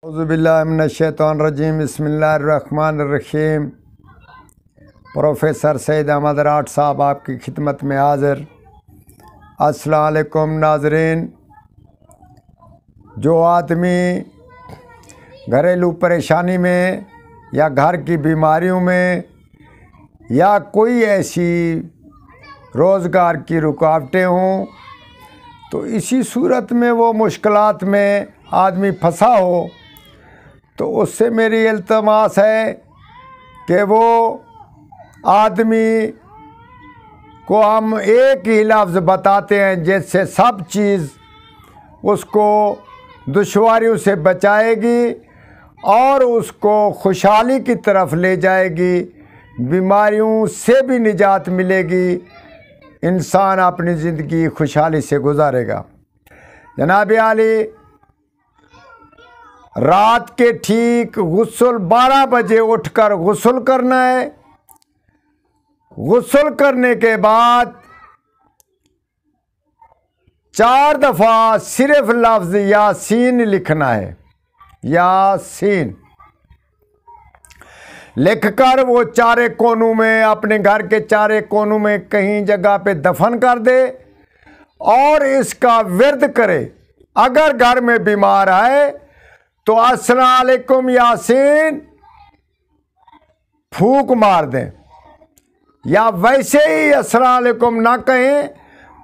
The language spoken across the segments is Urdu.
اعوذ باللہ من الشیطان الرجیم بسم اللہ الرحمن الرحیم۔ پروفیسر سید احمد راٹھ صاحب آپ کی خدمت میں حاضر۔ السلام علیکم ناظرین۔ جو آدمی گھریلو پریشانی میں یا گھر کی بیماریوں میں یا کوئی ایسی روزگار کی رکاوٹیں ہوں تو اسی صورت میں وہ مشکلات میں آدمی پھنسا ہو تو اس سے میری التماس ہے کہ وہ آدمی کو ہم ایک ہی لفظ بتاتے ہیں جس سے سب چیز اس کو دشواریوں سے بچائے گی اور اس کو خوشحالی کی طرف لے جائے گی، بیماریوں سے بھی نجات ملے گی، انسان اپنی زندگی خوشحالی سے گزارے گا۔ جناب عالی، رات کے ٹھیک غسل 12 بجے اٹھ کر غسل کرنا ہے۔ غسل کرنے کے بعد 4 دفعہ صرف لفظ یاسین لکھنا ہے۔ یاسین لکھ کر وہ چارے کونوں میں، اپنے گھر کے چارے کونوں میں کہیں جگہ پہ دفن کر دے اور اس کا ورد کرے۔ اگر گھر میں بیمار آئے تو السلام علیکم یاسین پھونک مار دیں، یا ویسے ہی السلام علیکم نہ کہیں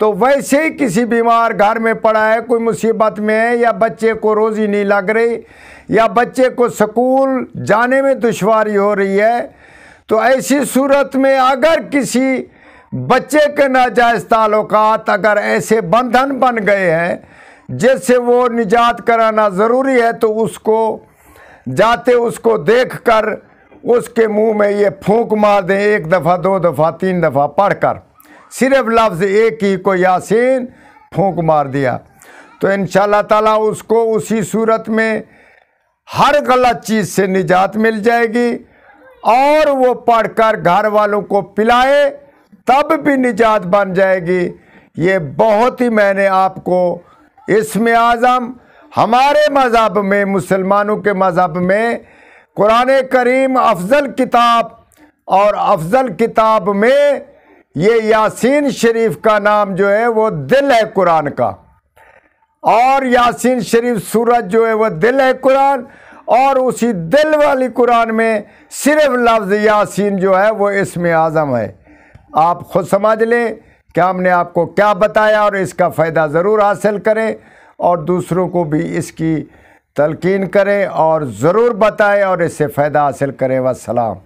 تو ویسے ہی کسی بیمار گھر میں پڑا ہے، کوئی مصیبت میں ہے، یا بچے کو روزی نہیں لگ رہی، یا بچے کو سکول جانے میں دشواری ہو رہی ہے، تو ایسی صورت میں اگر کسی بچے کے ناجائز تعلقات اگر ایسے بندھن بن گئے ہیں جس سے وہ نجات کرانا ضروری ہے تو اس کو جاتے اس کو دیکھ کر اس کے منہ میں یہ پھونک مار دیں، 1 دفعہ 2 دفعہ 3 دفعہ پڑھ کر، صرف لفظ ایک ہی کو یاسین پھونک مار دیا تو انشاءاللہ تعالیٰ اس کو اسی صورت میں ہر غلط چیز سے نجات مل جائے گی، اور وہ پڑھ کر گھر والوں کو پلائے تب بھی نجات بن جائے گی۔ یہ بہت ہی میں نے آپ کو اسم اعظم ہمارے مذہب میں، مسلمانوں کے مذہب میں قرآن کریم افضل کتاب، اور افضل کتاب میں یہ یاسین شریف کا نام جو ہے وہ دل ہے قرآن کا، اور یاسین شریف سورت جو ہے وہ دل ہے قرآن، اور اسی دل والی قرآن میں صرف لفظ یاسین جو ہے وہ اسم اعظم ہے۔ آپ خود سمجھ لیں کہ ہم نے آپ کو کیا بتایا، اور اس کا فائدہ ضرور حاصل کریں اور دوسروں کو بھی اس کی تلقین کریں اور ضرور بتائیں اور اس سے فائدہ حاصل کریں۔ والسلام۔